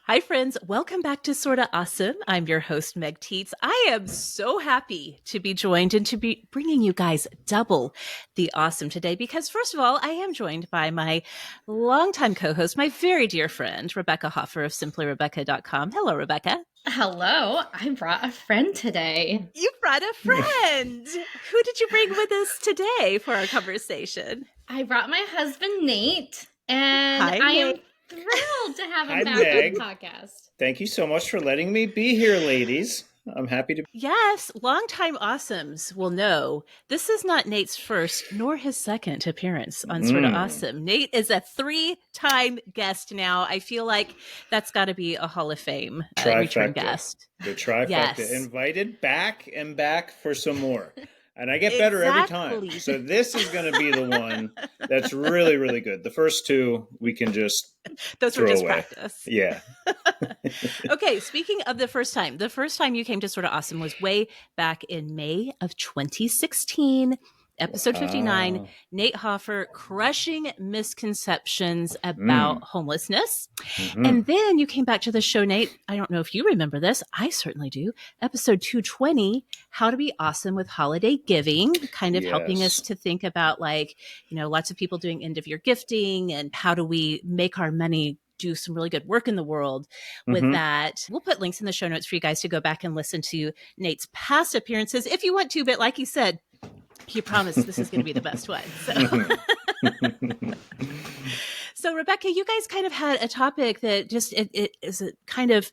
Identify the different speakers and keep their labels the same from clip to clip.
Speaker 1: Hi, friends. Welcome back to Sorta Awesome. I'm your host, Meg Teets. I am so happy to be joined and to be bringing you guys double the awesome today because, first of all, I am joined by my longtime co-host, my very dear friend, Rebekah Hoffer of simplyrebekah.com. Hello, Rebekah.
Speaker 2: Hello. I brought a friend today.
Speaker 1: You brought a friend. Who did you bring with us today for our conversation?
Speaker 2: I brought my husband, Nate, and
Speaker 1: Hi,
Speaker 2: I am
Speaker 1: Nate.
Speaker 2: thrilled to have him
Speaker 3: Hi,
Speaker 2: back on the
Speaker 3: Meg.
Speaker 2: podcast.
Speaker 3: Thank you so much for letting me be here, ladies. I'm happy to.
Speaker 1: Yes, longtime awesomes will know this is not Nate's first nor his second appearance on Sorta Awesome. Nate is a 3-time guest now. I feel like that's got to be a Hall of Fame return guest.
Speaker 3: The trifecta.
Speaker 1: Yes.
Speaker 3: Invited back and back for some more. And I get better every time. So this is going to be the one that's really, really good. The first two, we can just
Speaker 1: Those
Speaker 3: throw
Speaker 1: were just
Speaker 3: away.
Speaker 1: practice.
Speaker 3: Yeah.
Speaker 1: Okay, speaking of the first time you came to Sorta Awesome was way back in May of 2016. Episode 59, Nate Hoffer, crushing misconceptions about homelessness. And then you came back to the show, Nate. I don't know if you remember this. I certainly do. Episode 220, how to be awesome with holiday giving, kind of helping us to think about lots of people doing end of year gifting and how do we make our money do some really good work in the world with that. We'll put links in the show notes for you guys to go back and listen to Nate's past appearances if you want to, but like he said, he promised this is going to be the best one. So Rebekah, you guys kind of had a topic that just it is a kind of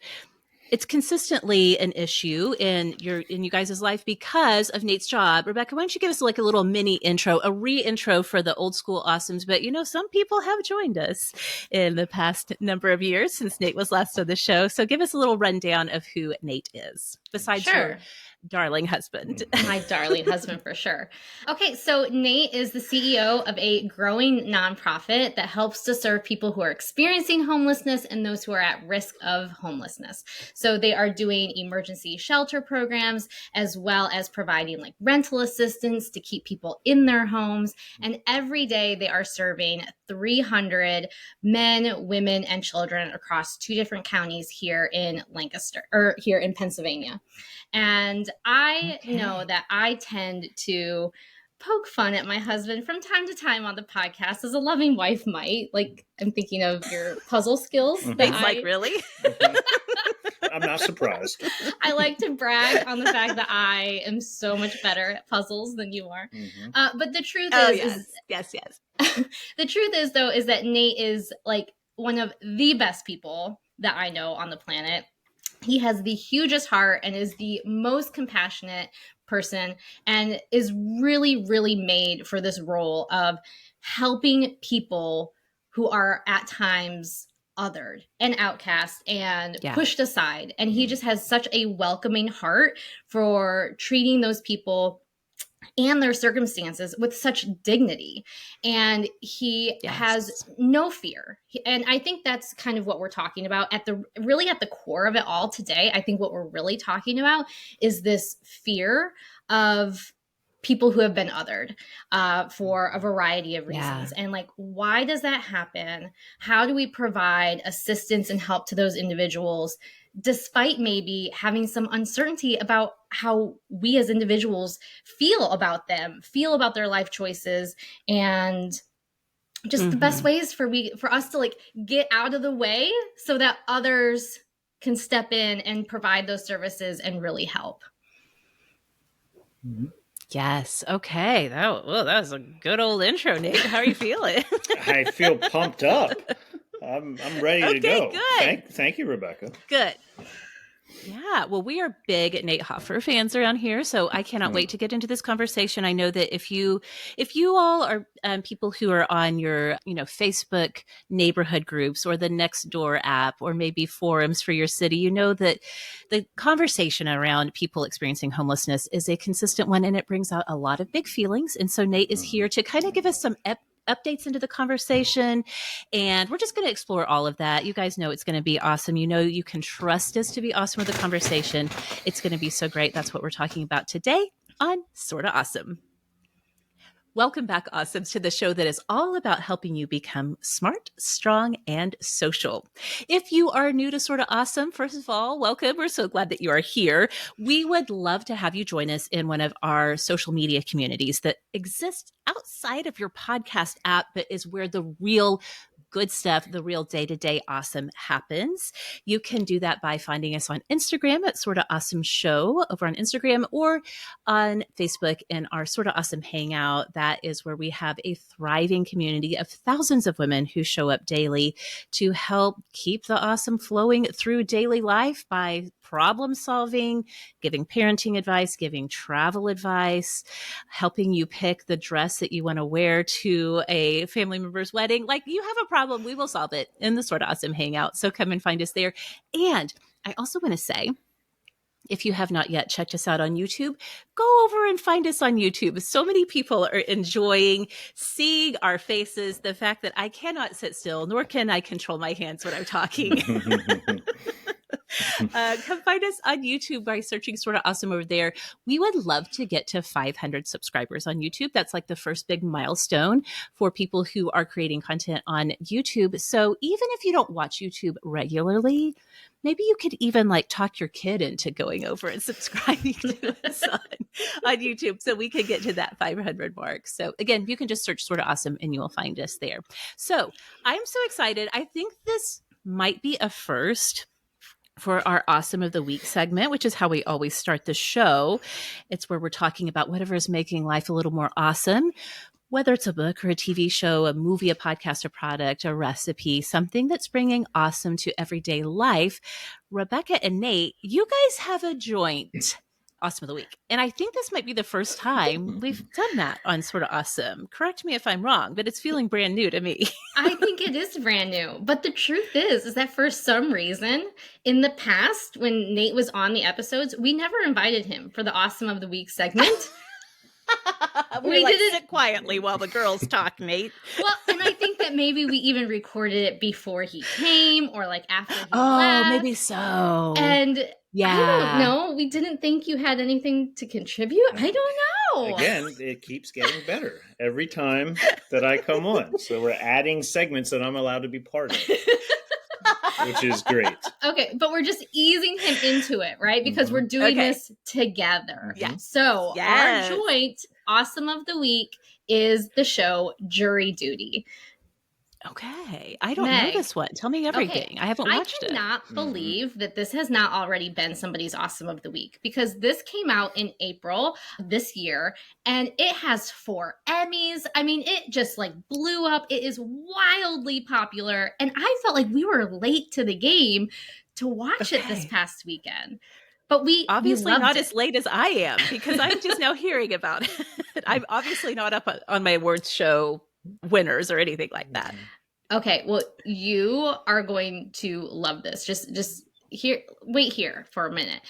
Speaker 1: it's consistently an issue in you guys' life because of Nate's job. Rebekah, why don't you give us like a little mini intro, a re-intro for the old school awesomes? But some people have joined us in the past number of years since Nate was last on the show. So give us a little rundown of who Nate is, besides your darling husband.
Speaker 2: My darling husband, for sure. Okay, so Nate is the CEO of a growing nonprofit that helps to serve people who are experiencing homelessness and those who are at risk of homelessness. So they are doing emergency shelter programs as well as providing like rental assistance to keep people in their homes. And every day they are serving 300 men, women, and children across 2 different counties here in here in Pennsylvania. And I know that I tend to poke fun at my husband from time to time on the podcast, as a loving wife might. Like, I'm thinking of your puzzle skills.
Speaker 1: Really?
Speaker 3: I'm not surprised.
Speaker 2: I like to brag on the fact that I am so much better at puzzles than you are. But the truth is
Speaker 1: yes.
Speaker 2: The truth is, though, is that Nate is like one of the best people that I know on the planet. He has the hugest heart and is the most compassionate person and is really, really made for this role of helping people who are at times othered and outcast and pushed aside. And he just has such a welcoming heart for treating those people and their circumstances with such dignity. And he has no fear. And I think that's kind of what we're talking about at the core of it all today. I think what we're really talking about is this fear of people who have been othered for a variety of reasons. And like, why does that happen? How do we provide assistance and help to those individuals despite maybe having some uncertainty about how we as individuals feel about them, feel about their life choices, and just the best ways for us to like get out of the way so that others can step in and provide those services and really help.
Speaker 1: Yes. Okay. That was a good old intro, Nate. How are you feeling?
Speaker 3: I feel pumped up. I'm ready to go.
Speaker 1: Good.
Speaker 3: Thank you, Rebekah.
Speaker 1: Good. Yeah, well, we are big Nate Hoffer fans around here, so I cannot wait to get into this conversation. I know that if you all are people who are on your Facebook neighborhood groups or the Nextdoor app or maybe forums for your city, you know that the conversation around people experiencing homelessness is a consistent one, and it brings out a lot of big feelings. And so Nate is here to kind of give us some updates into the conversation, and we're just going to explore all of that. You guys know it's going to be awesome. You can trust us to be awesome with the conversation. It's going to be so great. That's what we're talking about today on Sorta Awesome. Welcome back, Awesomes, to the show that is all about helping you become smart, strong, and social. If you are new to Sorta Awesome, first of all, welcome. We're so glad that you are here. We would love to have you join us in one of our social media communities that exists outside of your podcast app, but is where the real good stuff, the real day-to-day awesome happens. You can do that by finding us on Instagram at Sorta Awesome Show over on Instagram, or on Facebook in our Sorta Awesome Hangout. That is where we have a thriving community of thousands of women who show up daily to help keep the awesome flowing through daily life by problem solving, giving parenting advice, giving travel advice, helping you pick the dress that you want to wear to a family member's wedding. Like, you have a problem, we will solve it in the Sorta Awesome Hangout. So come and find us there. And I also want to say, if you have not yet checked us out on YouTube, go over and find us on YouTube. So many people are enjoying seeing our faces, the fact that I cannot sit still, nor can I control my hands when I'm talking. Come find us on YouTube by searching Sorta Awesome over there. We would love to get to 500 subscribers on YouTube. That's like the first big milestone for people who are creating content on YouTube. So even if you don't watch YouTube regularly, maybe you could even like talk your kid into going over and subscribing to us on YouTube so we could get to that 500 mark. So again, you can just search Sorta Awesome and you will find us there. So I'm so excited. I think this might be a first for our Awesome of the Week segment, which is how we always start the show. It's where we're talking about whatever is making life a little more awesome, whether it's a book or a TV show, a movie, a podcast, a product, a recipe, something that's bringing awesome to everyday life. Rebekah and Nate, you guys have a joint Awesome of the Week. And I think this might be the first time we've done that on Sorta Awesome. Correct me if I'm wrong, but it's feeling brand new to me.
Speaker 2: I think it is brand new. But the truth is that for some reason, in the past, when Nate was on the episodes, we never invited him for the Awesome of the Week segment.
Speaker 1: we like, didn't sit quietly while the girls talk, Nate.
Speaker 2: Well, and I think that maybe we even recorded it before he came or like after he left.
Speaker 1: Maybe so.
Speaker 2: And yeah. I don't know. We didn't think you had anything to contribute. I don't know.
Speaker 3: Again, it keeps getting better every time that I come on. So we're adding segments that I'm allowed to be part of, which is great.
Speaker 2: Okay, but we're just easing him into it, right? Because we're doing this together.
Speaker 1: Yeah.
Speaker 2: So our joint Awesome of the Week is the show Jury Duty.
Speaker 1: Okay. I don't know this one. Tell me everything. Okay. I haven't watched it.
Speaker 2: I cannot believe that this has not already been somebody's Awesome of the Week, because this came out in April this year and it has 4 Emmys. I mean, it just like blew up. It is wildly popular. And I felt like we were late to the game to watch it this past weekend. But we
Speaker 1: obviously not as late as I am, because I'm just now hearing about it. I'm obviously not up on my awards show winners or anything like that.
Speaker 2: Okay, well, you are going to love this. Just wait here for a minute.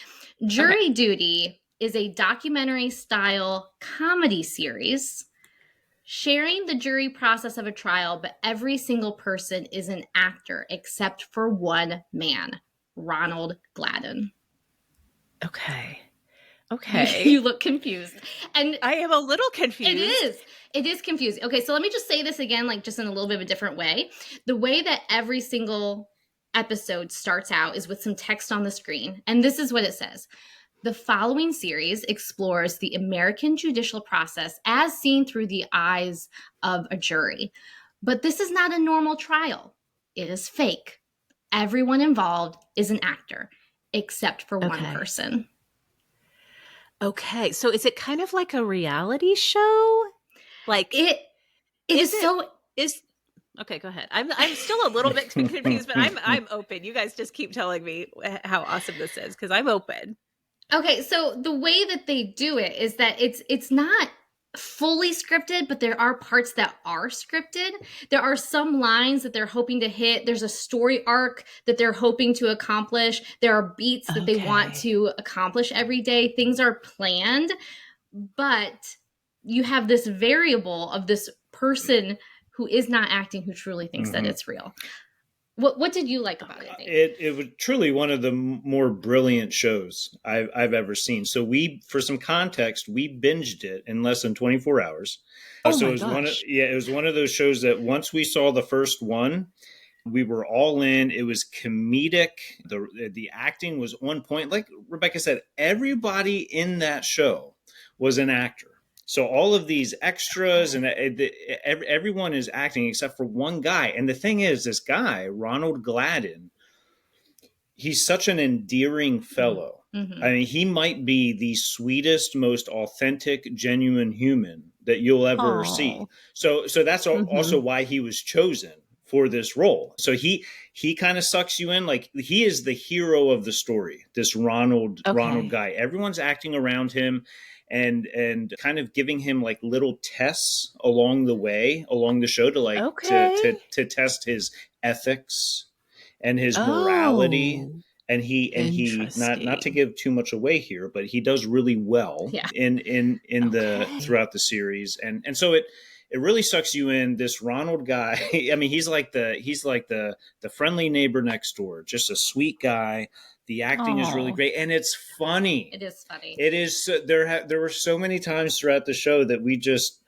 Speaker 2: Jury Duty is a documentary style comedy series sharing the jury process of a trial, but every single person is an actor except for one man, Ronald Gladden.
Speaker 1: Okay.
Speaker 2: You look confused. And
Speaker 1: I am a little confused.
Speaker 2: It is confusing. Okay, so let me just say this again, like just in a little bit of a different way. The way that every single episode starts out is with some text on the screen. And this is what it says. The following series explores the American judicial process as seen through the eyes of a jury. But this is not a normal trial. It is fake. Everyone involved is an actor, except for one person.
Speaker 1: Okay, so is it kind of like a reality show? Like
Speaker 2: it is so
Speaker 1: is okay, go ahead. I'm still a little bit confused, but I'm open. You guys just keep telling me how awesome this is, because I'm open.
Speaker 2: Okay, so the way that they do it is that it's not fully scripted, but there are parts that are scripted. There are some lines that they're hoping to hit. There's a story arc that they're hoping to accomplish. There are beats that they want to accomplish every day. Things are planned, but you have this variable of this person who is not acting, who truly thinks that it's real. What did you like about it, Nate?
Speaker 3: It was truly one of the more brilliant shows I've ever seen. So for some context, we binged it in less than 24 hours.
Speaker 1: Oh
Speaker 3: So
Speaker 1: my
Speaker 3: it was
Speaker 1: gosh.
Speaker 3: it was one of those shows that once we saw the first one, we were all in. It was comedic. The acting was on point. Like Rebekah said, everybody in that show was an actor. So all of these extras and everyone is acting except for one guy. And the thing is, this guy, Ronald Gladden, he's such an endearing fellow.
Speaker 2: Mm-hmm.
Speaker 3: I mean, he might be the sweetest, most authentic, genuine human that you'll ever see. So that's also why he was chosen for this role. So he kind of sucks you in. Like, he is the hero of the story, this Ronald guy. Everyone's acting around him and kind of giving him like little tests along the show to test his ethics and his morality. And he not to give too much away here, but he does really well in the throughout the series. And so it really sucks you in. This Ronald guy, I mean, he's like the friendly neighbor next door, just a sweet guy. The acting is really great, and it's funny.
Speaker 2: It is funny.
Speaker 3: It is. There were so many times throughout the show that we just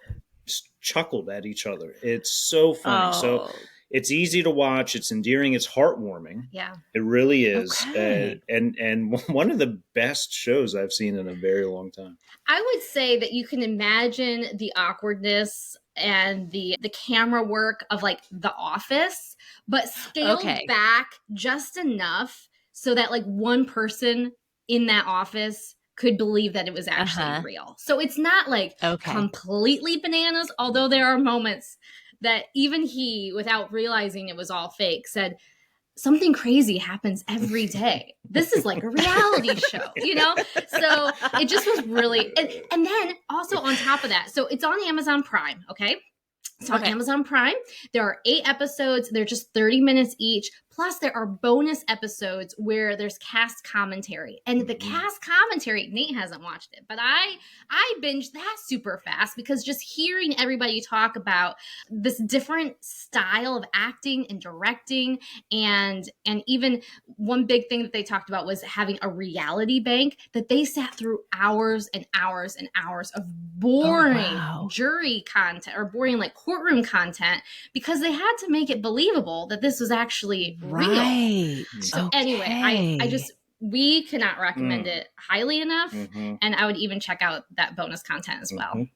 Speaker 3: chuckled at each other. It's so funny. So it's easy to watch. It's endearing. It's heartwarming.
Speaker 2: Yeah,
Speaker 3: it really is. And one of the best shows I've seen in a very long time.
Speaker 2: I would say that you can imagine the awkwardness and the camera work of like The Office, but scaled back just enough so that like one person in that office could believe that it was actually real. So it's not like completely bananas, although there are moments that even he, without realizing it was all fake, said, something crazy happens every day. This is like a reality show, you know? So it just was really, and then also on top of that, so it's on Amazon Prime, okay? It's on Amazon Prime. There are 8 episodes. They're just 30 minutes each. Plus, there are bonus episodes where there's cast commentary. And the cast commentary, Nate hasn't watched it, but I binged that super fast because just hearing everybody talk about this different style of acting and directing, and even one big thing that they talked about was having a reality bank, that they sat through hours and hours and hours of boring jury content or boring like courtroom content because they had to make it believable that this was actually real. So anyway, I just, we cannot recommend it highly enough. And I would even check out that bonus content as well.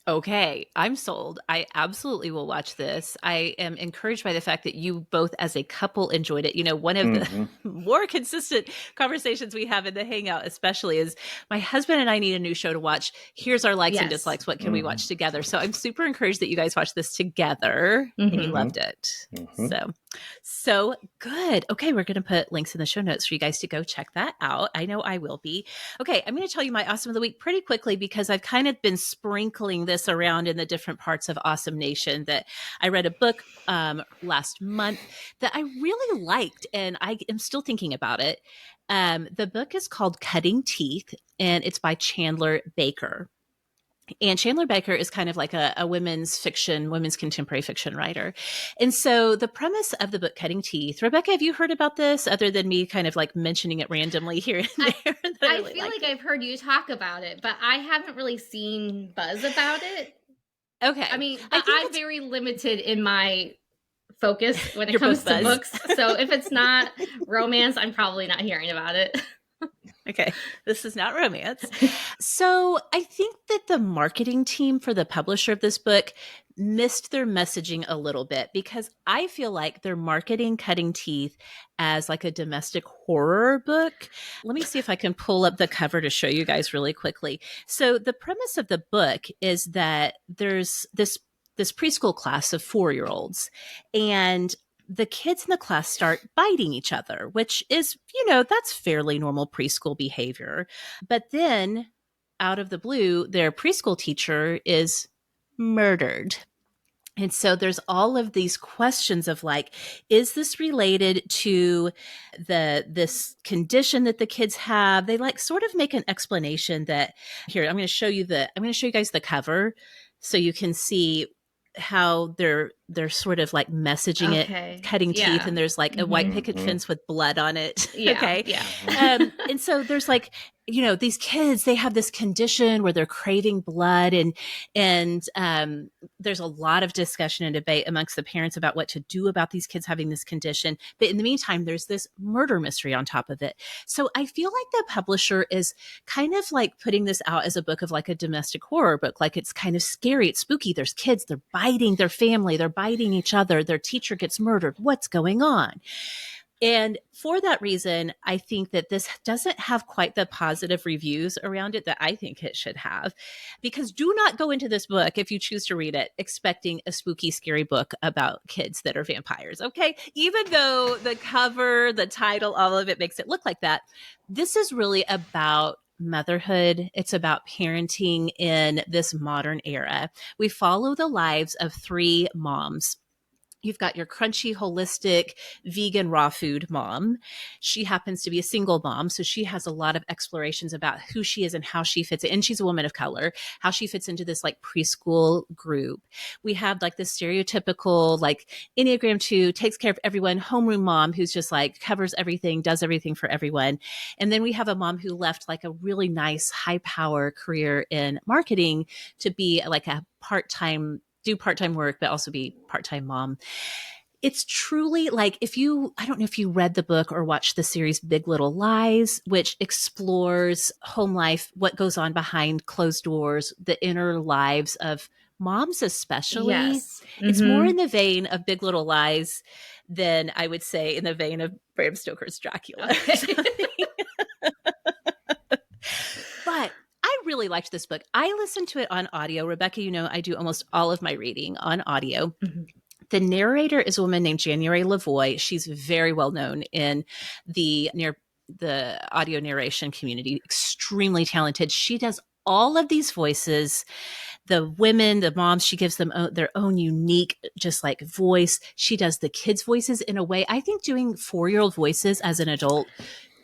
Speaker 1: Okay, I'm sold. I absolutely will watch this. I am encouraged by the fact that you both as a couple enjoyed it. You know, one of the more consistent conversations we have in the Hangout especially is my husband and I need a new show to watch. Here's our likes and dislikes. What can we watch together? So I'm super encouraged that you guys watched this together and you loved it. So good. Okay, we're going to put links in the show notes for you guys to go check that out. I know I will be. Okay, I'm going to tell you my Awesome of the Week pretty quickly because I've kind of been sprinkling this around in the different parts of Awesome Nation. That I read a book last month that I really liked, and I am still thinking about it. The book is called Cutting Teeth, and it's by Chandler Baker. And Chandler Baker is kind of like a women's contemporary fiction writer. And so the premise of the book Cutting Teeth, Rebekah, have you heard about this other than me kind of like mentioning it randomly here and there?
Speaker 2: I really feel like I've heard you talk about it, but I haven't really seen buzz about it.
Speaker 1: Okay.
Speaker 2: I mean, I'm very limited in my focus when it comes to books. So if it's not romance, I'm probably not hearing about it.
Speaker 1: Okay, this is not romance. So I think that the marketing team for the publisher of this book missed their messaging a little bit because I feel like they're marketing Cutting Teeth as like a domestic horror book. Let me see if I can pull up the cover to show you guys really quickly. So the premise of the book is that there's this preschool class of 4-year-olds, and the kids in the class start biting each other, which is, that's fairly normal preschool behavior. But then out of the blue, their preschool teacher is murdered. And so there's all of these questions of like, is this related to this condition that the kids have? They like sort of make an explanation that here, I'm going to show you guys the cover so you can see how they're sort of like messaging it, cutting teeth, and there's like a white picket fence with blood on it. Okay. And so there's like, you know, these kids, they have this condition where they're craving blood, and there's a lot of discussion and debate amongst the parents about what to do about these kids having this condition. But in the meantime, there's this murder mystery on top of it. So I feel like the publisher is kind of like putting this out as a book of like a domestic horror book. Like, it's kind of scary. It's spooky. There's kids. They're biting their family. They're biting each other. Their teacher gets murdered. What's going on? And for that reason, I think that this doesn't have quite the positive reviews around it that I think it should have. Because do not go into this book, if you choose to read it, expecting a spooky, scary book about kids that are vampires, okay? Even though the cover, the title, all of it makes it look like that, this is really about motherhood. It's about parenting in this modern era. We follow the lives of 3 moms. You've got your crunchy, holistic, vegan, raw food mom. She happens to be a single mom, so she has a lot of explorations about who she is and how she fits in. And she's a woman of color, how she fits into this like preschool group. We have like this stereotypical like Enneagram 2, takes care of everyone, homeroom mom who's just like covers everything, does everything for everyone. And then we have a mom who left like a really nice high power career in marketing to be like a do part-time work, but also be part-time mom. It's truly like, I don't know if you read the book or watched the series Big Little Lies, which explores home life, what goes on behind closed doors, the inner lives of moms especially.
Speaker 2: Yes.
Speaker 1: It's more in the vein of Big Little Lies than I would say in the vein of Bram Stoker's Dracula. Okay. But I really liked this book. I listened to it on audio. Rebekah, you know, I do almost all of my reading on audio. Mm-hmm. The narrator is a woman named January Lavoie. She's very well known in the audio narration community, extremely talented. She does all of these voices. The women, the moms, she gives them their own unique, just like voice. She does the kids' voices in a way. I think doing 4-year-old voices as an adult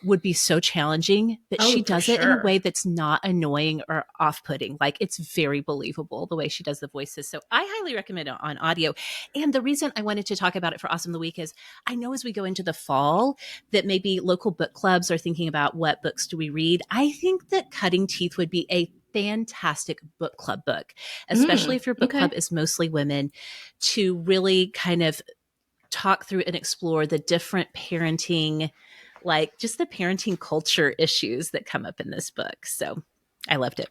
Speaker 1: would be so challenging, but she does it in a way that's not annoying or off-putting. Like, it's very believable the way she does the voices. So I highly recommend it on audio. And the reason I wanted to talk about it for Awesome of the Week is I know as we go into the fall that maybe local book clubs are thinking about what books do we read. I think that Cutting Teeth would be a fantastic book club book, especially if your book club is mostly women, to really kind of talk through and explore the different parenting, like just the parenting culture issues that come up in this book. So I loved it.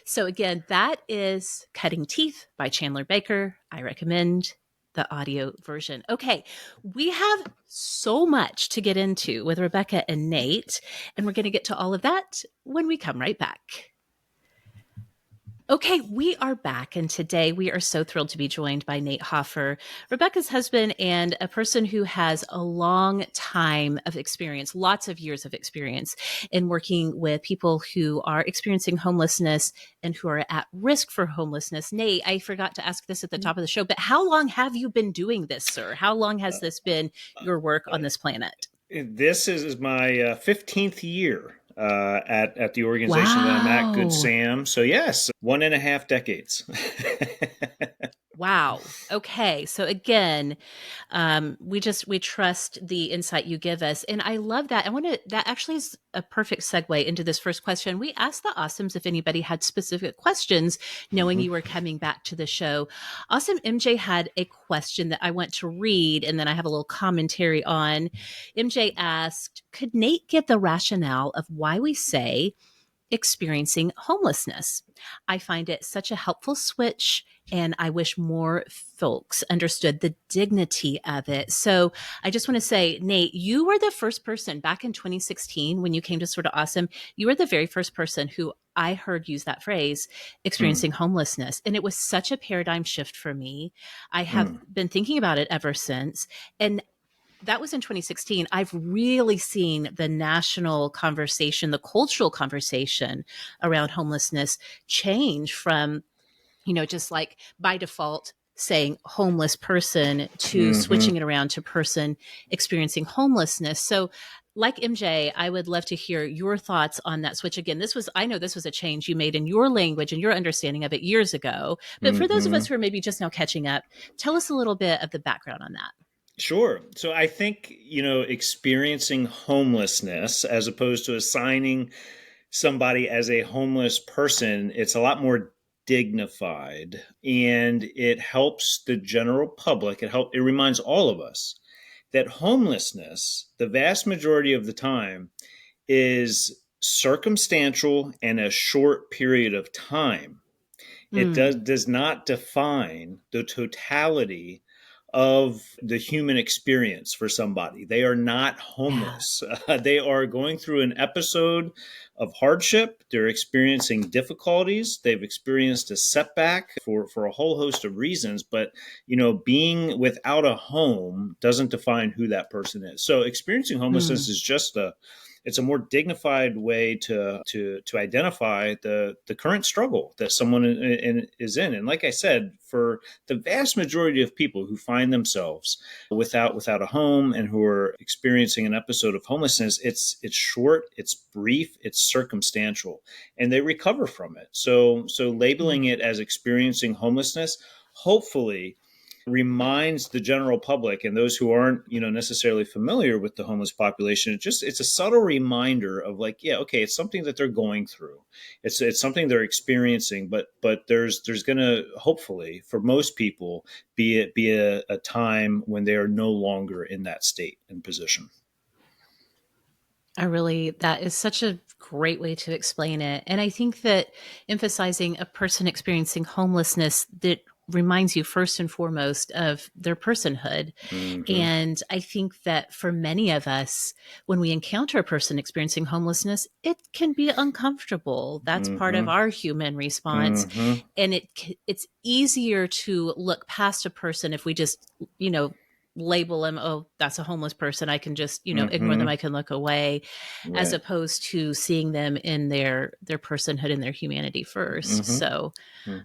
Speaker 1: So again, that is Cutting Teeth by Chandler Baker. I recommend the audio version. Okay, we have so much to get into with Rebekah and Nate, and we're going to get to all of that when we come right back. Okay, we are back, and today we are so thrilled to be joined by Nate Hoffer, Rebekah's husband, and a person who has a long time of experience, lots of years of experience in working with people who are experiencing homelessness and who are at risk for homelessness. Nate, I forgot to ask this at the top of the show, but how long have you been doing this, sir? How long has this been your work on this planet?
Speaker 3: This is my 15th year at the organization that I'm at, Good Sam. So yes, 1.5 decades.
Speaker 1: Wow. Okay. So again, we trust the insight you give us. And I love that. That actually is a perfect segue into this first question. We asked the Awesomes if anybody had specific questions, knowing you were coming back to the show. Awesome MJ had a question that I want to read, and then I have a little commentary on. MJ asked, could Nate give the rationale of why we say experiencing homelessness? I find it such a helpful switch, and I wish more folks understood the dignity of it. So I just want to say, Nate, you were the first person back in 2016 when you came to Sorta Awesome. You were the very first person who I heard use that phrase, experiencing homelessness. And it was such a paradigm shift for me. I have been thinking about it ever since. And that was in 2016. I've really seen the national conversation, the cultural conversation around homelessness change from, just like by default saying homeless person to switching it around to person experiencing homelessness. So like MJ, I would love to hear your thoughts on that switch. Again, I know this was a change you made in your language and your understanding of it years ago. But for those of us who are maybe just now catching up, tell us a little bit of the background on that.
Speaker 3: Sure. So I think, experiencing homelessness as opposed to assigning somebody as a homeless person, it's a lot more dignified, and it helps the general public. It reminds all of us that homelessness, the vast majority of the time, is circumstantial and a short period of time. It does not define the totality of the human experience for somebody. They are not homeless. They are going through an episode of hardship. They're experiencing difficulties. They've experienced a setback for a whole host of reasons. But, being without a home doesn't define who that person is. So experiencing homelessness is just it's a more dignified way to identify the current struggle that someone is in. And like I said, for the vast majority of people who find themselves without a home and who are experiencing an episode of homelessness, it's short, it's brief, it's circumstantial, and they recover from it. So labeling it as experiencing homelessness, hopefully, reminds the general public and those who aren't necessarily familiar with the homeless population, it's a subtle reminder of like, yeah, okay, it's something that they're going through, it's something they're experiencing, but there's gonna, hopefully for most people, be a time when they are no longer in that state and position.
Speaker 1: That is such a great way to explain it. And I think that emphasizing a person experiencing homelessness, that reminds you first and foremost of their personhood. And I think that for many of us, when we encounter a person experiencing homelessness, it can be uncomfortable. That's part of our human response. And it's easier to look past a person if we just, label them, oh, that's a homeless person, I can just ignore them, I can look away, right, as opposed to seeing them in their personhood and their humanity first. So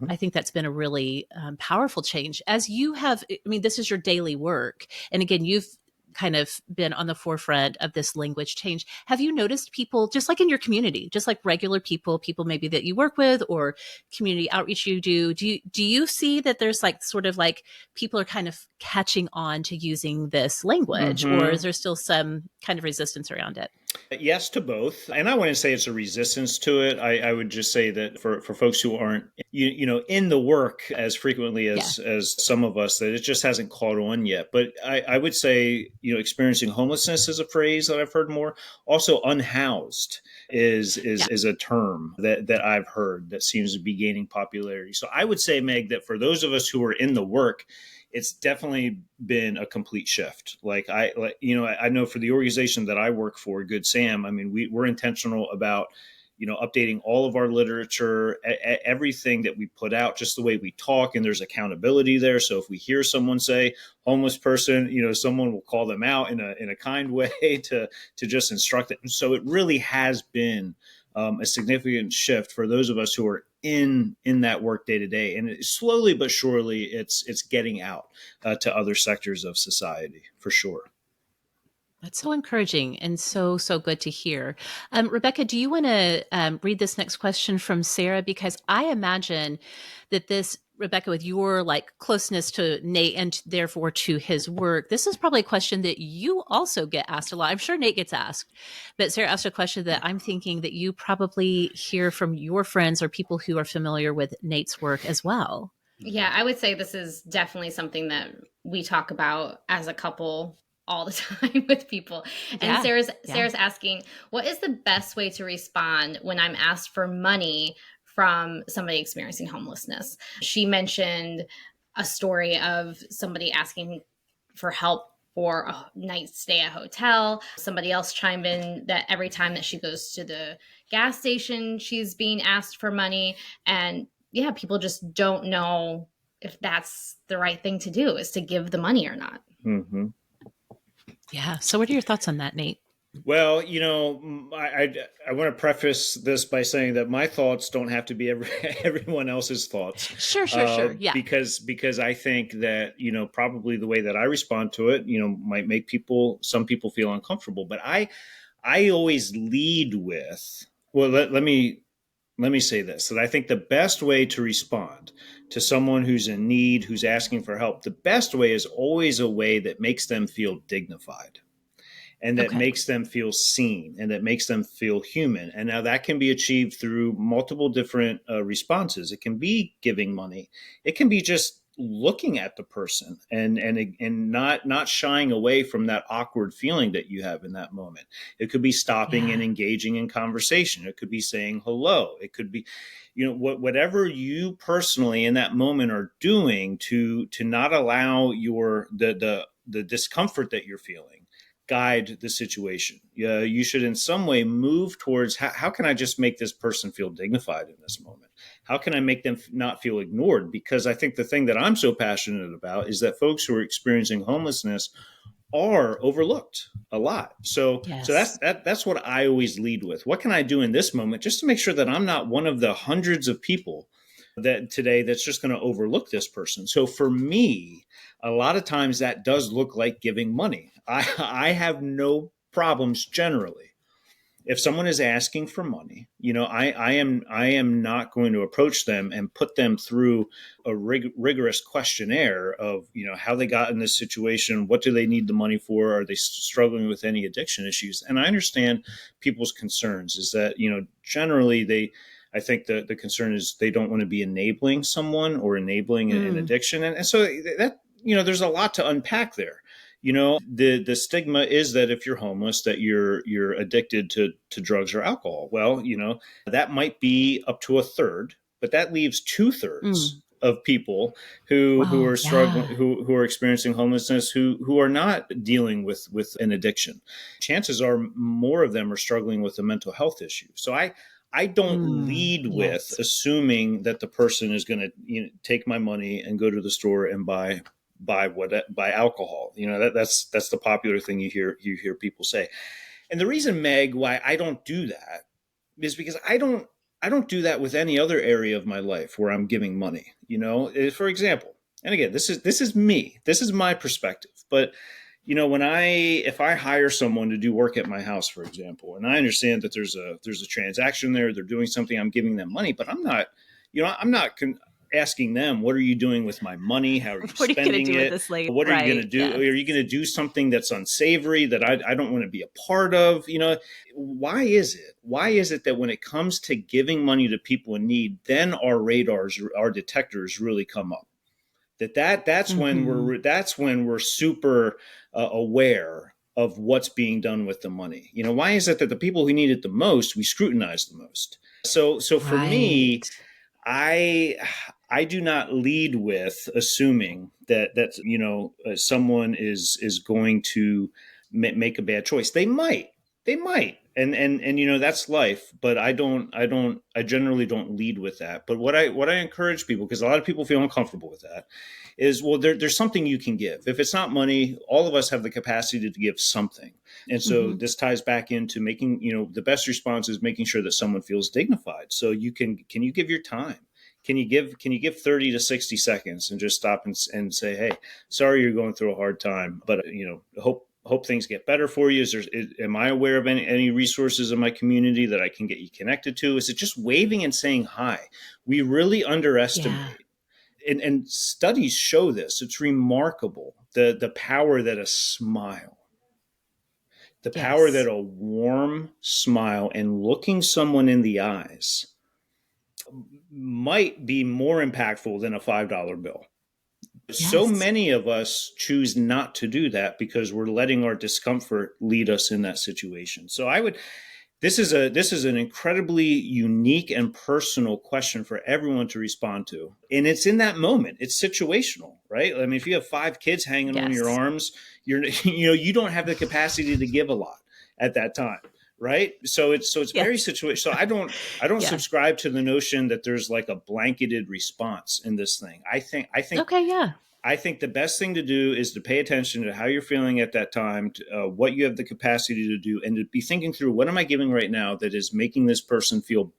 Speaker 1: I think that's been a really powerful change, as you have. I mean, this is your daily work, and again, you've kind of been on the forefront of this language change. Have you noticed people, just like in your community, just like regular people maybe that you work with or community outreach you do you see that there's like sort of like people are kind of catching on to using this language, or is there still some kind of resistance around it?
Speaker 3: Yes to both. And I wouldn't say it's a resistance to it. I would just say that for folks who aren't, in the work as frequently as some of us, that it just hasn't caught on yet. But I would say, experiencing homelessness is a phrase that I've heard more. Also, unhoused is a term that I've heard that seems to be gaining popularity. So I would say, Meg, that for those of us who are in the work, it's definitely been a complete shift. I know for the organization that I work for, Good Sam, I mean, we're intentional about, updating all of our literature, everything that we put out, just the way we talk, and there's accountability there. So if we hear someone say homeless person, someone will call them out in a kind way to just instruct it. And so it really has been a significant shift for those of us who are in that work day to day, and slowly but surely, it's getting out to other sectors of society for sure.
Speaker 1: That's so encouraging and so good to hear. Rebekah, do you want to read this next question from Sarah? Because I imagine that this, Rebekah, with your like closeness to Nate and therefore to his work, this is probably a question that you also get asked a lot. I'm sure Nate gets asked, but Sarah asked a question that I'm thinking that you probably hear from your friends or people who are familiar with Nate's work as well.
Speaker 2: Yeah, I would say this is definitely something that we talk about as a couple all the time with people. And Sarah's asking, what is the best way to respond when I'm asked for money from somebody experiencing homelessness? She mentioned a story of somebody asking for help for a night stay at a hotel. Somebody else chimed in that every time that she goes to the gas station, she's being asked for money. And yeah, people just don't know if that's the right thing to do, is to give the money or not.
Speaker 1: Yeah. So what are your thoughts on that, Nate?
Speaker 3: Well, I want to preface this by saying that my thoughts don't have to be everyone else's thoughts,
Speaker 1: Sure. Yeah.
Speaker 3: because I think that probably the way that I respond to it, might make some people feel uncomfortable. But I always lead with, well, let me say this, that I think the best way to respond to someone who's in need, who's asking for help, the best way is always a way that makes them feel dignified and that
Speaker 1: Okay.
Speaker 3: makes them feel seen and that makes them feel human. And now that can be achieved through multiple different responses. It can be giving money. It can be just looking at the person and not shying away from that awkward feeling that you have in that moment. It could be stopping and engaging in conversation. It could be saying hello. It could be whatever you personally in that moment are doing to not allow the discomfort that you're feeling guide the situation. You should in some way move towards how can I just make this person feel dignified in this moment? How can I make them not feel ignored? Because I think the thing that I'm so passionate about is that folks who are experiencing homelessness are overlooked a lot. So that's what I always lead with. What can I do in this moment just to make sure that I'm not one of the hundreds of people that today that's just going to overlook this person? So for me, a lot of times that does look like giving money. I have no problems generally if someone is asking for money. I am not going to approach them and put them through a rigorous questionnaire of how they got in this situation, what do they need the money for, are they struggling with any addiction issues. And I understand people's concerns is that generally I think the concern is they don't want to be enabling someone or enabling an addiction, and so that there's a lot to unpack there. The stigma is that if you're homeless, that you're addicted to drugs or alcohol. Well, that might be up to a third, but that leaves 2/3 of people who are struggling, who are experiencing homelessness, who are not dealing with an addiction. Chances are more of them are struggling with a mental health issue. So I don't lead with assuming that the person is going to take my money and go to the store and buy alcohol. That's the popular thing you hear people say. And the reason, Meg, why I don't do that is because I don't do that with any other area of my life where I'm giving money. For example, and again, this is me. This is my perspective. But if I hire someone to do work at my house, for example, and I understand that there's a transaction there, they're doing something, I'm giving them money, but I'm not asking them, what are you doing with my money? How are you
Speaker 1: What are you
Speaker 3: spending
Speaker 1: do
Speaker 3: it?
Speaker 1: with this later?
Speaker 3: What are you going to do?
Speaker 1: Yeah.
Speaker 3: Are you going to do something that's unsavory that I don't want to be a part of? Why is it that when it comes to giving money to people in need, then our detectors really come up? That's when we're super aware of what's being done with the money. Why is it that the people who need it the most, we scrutinize the most? So for me, I do not lead with assuming that someone is going to make a bad choice. They might, and that's life. But I generally don't lead with that. But what I encourage people, because a lot of people feel uncomfortable with that, is, well, there's something you can give. If it's not money, all of us have the capacity to give something. And so this ties back into making, the best response is making sure that someone feels dignified. So can you give your time? Can you give 30 to 60 seconds and just stop and say, hey, sorry you're going through a hard time, but hope things get better for you. Am I aware of any resources in my community that I can get you connected to? Is it just waving and saying hi? We really underestimate. And studies show this. It's remarkable, the power that a smile, the power that a warm smile and looking someone in the eyes might be more impactful than a $5 bill. So many of us choose not to do that because we're letting our discomfort lead us in that situation. So this is an incredibly unique and personal question for everyone to respond to. And it's in that moment. It's situational, right? I mean, if you have 5 kids hanging on your arms, you don't have the capacity to give a lot at that time. Right. So it's very situational. So I don't subscribe to the notion that there's like a blanketed response in this thing. I think,
Speaker 1: okay. Yeah.
Speaker 3: I think the best thing to do is to pay attention to how you're feeling at that time, to, what you have the capacity to do, and to be thinking through, what am I giving right now that is making this person feel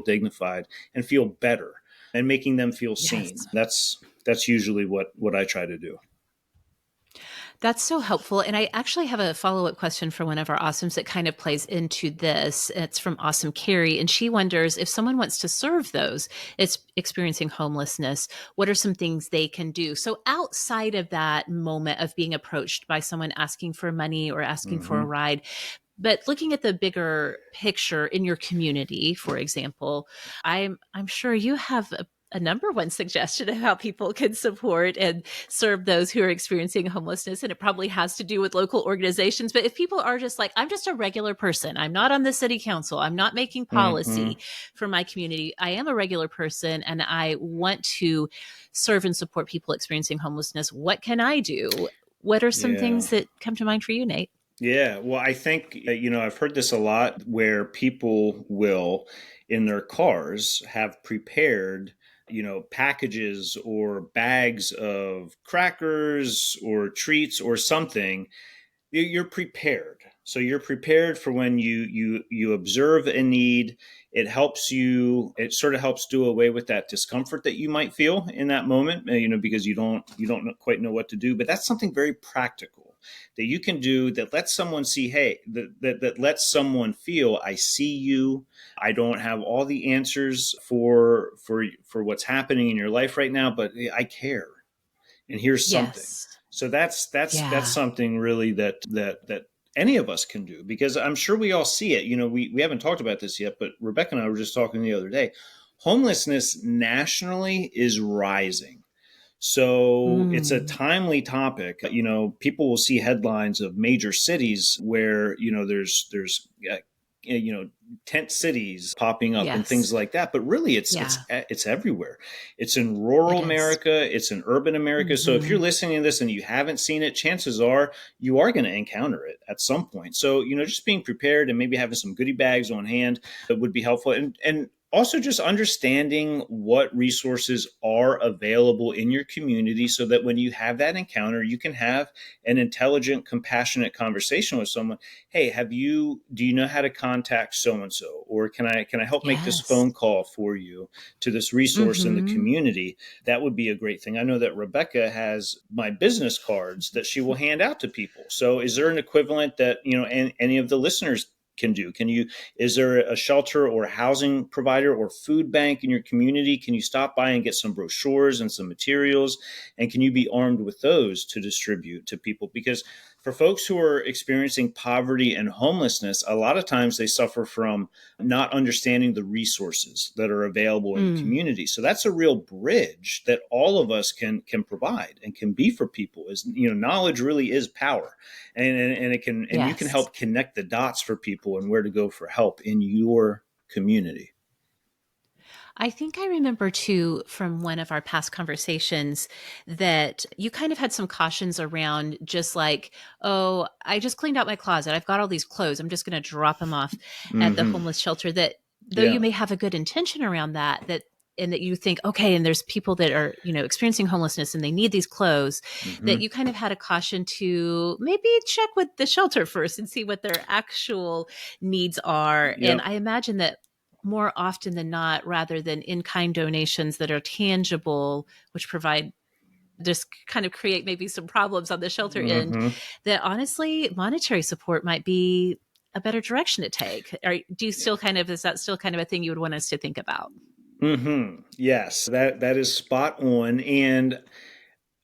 Speaker 3: dignified and feel better, and making them feel seen.
Speaker 1: Yes.
Speaker 3: That's usually what I try to do.
Speaker 1: That's so helpful. And I actually have a follow-up question for one of our awesomes that kind of plays into this. It's from Awesome Carrie. And she wonders, if someone wants to serve those it's experiencing homelessness, what are some things they can do? So outside of that moment of being approached by someone asking for money or asking for a ride, but looking at the bigger picture in your community, for example, I'm sure you have a number one suggestion of how people can support and serve those who are experiencing homelessness. And it probably has to do with local organizations. But if people are just like, I'm just a regular person, I'm not on the city council, I'm not making policy for my community, I am a regular person and I want to serve and support people experiencing homelessness, what can I do? What are some things that come to mind for you, Nate?
Speaker 3: Yeah, well, I think, I've heard this a lot, where people will, in their cars, have prepared, packages or bags of crackers or treats or something. You're prepared. So you're prepared for when you observe a need. It sort of helps do away with that discomfort that you might feel in that moment, because you don't quite know what to do. But that's something very practical that you can do, that lets someone see, hey, that lets someone feel, I see you. I don't have all the answers for what's happening in your life right now, but I care. And here's something.
Speaker 1: Yes.
Speaker 3: So that's something really that any of us can do, because I'm sure we all see it. We haven't talked about this yet, but Rebekah and I were just talking the other day. Homelessness nationally is rising. So it's a timely topic. People will see headlines of major cities where, there's tent cities popping up and things like that. But really, it's everywhere. It's in rural America. It's in urban America. So if you're listening to this and you haven't seen it, chances are you are going to encounter it at some point. So, just being prepared and maybe having some goodie bags on hand that would be helpful. And also just understanding what resources are available in your community, so that when you have that encounter, you can have an intelligent, compassionate conversation with someone. Hey, do you know how to contact so-and-so? Or can I help make this phone call for you to this resource in the community? That would be a great thing. I know that Rebekah has my business cards that she will hand out to people. So is there an equivalent that, any of the listeners can do? Is there a shelter or housing provider or food bank in your community? Can you stop by and get some brochures and some materials? And can you be armed with those to distribute to people? Because for folks who are experiencing poverty and homelessness, a lot of times they suffer from not understanding the resources that are available in the community. So that's a real bridge that all of us can provide and can be for people. Is knowledge really is power, and it can, and you can help connect the dots for people and where to go for help in your community.
Speaker 1: I think I remember too, from one of our past conversations, that you kind of had some cautions around, just like, oh, I just cleaned out my closet, I've got all these clothes, I'm just going to drop them off at the homeless shelter. That though you may have a good intention around that and that you think, okay, and there's people that are, experiencing homelessness and they need these clothes, that you kind of had a caution to maybe check with the shelter first and see what their actual needs are. And I imagine that more often than not, rather than in-kind donations that are tangible, which provide, just kind of create maybe some problems on the shelter end, that honestly monetary support might be a better direction to take. Or do you still is that still kind of a thing you would want us to think about?
Speaker 3: Yes, that is spot on. And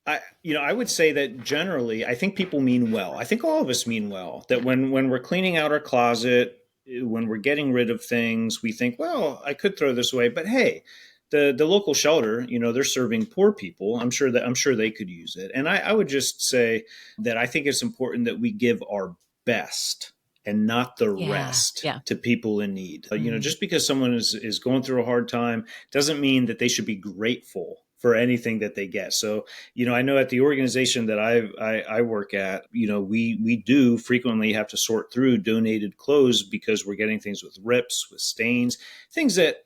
Speaker 3: I would say that generally, I think people mean well. I think all of us mean well. That when we're cleaning out our closet, when we're getting rid of things, we think, well, I could throw this away, but hey, the local shelter, they're serving poor people. I'm sure they could use it. And I would just say that I think it's important that we give our best and not the rest to people in need. Just because someone is going through a hard time doesn't mean that they should be grateful for anything that they get. So, I know at the organization that I work at, we do frequently have to sort through donated clothes, because we're getting things with rips, with stains, things that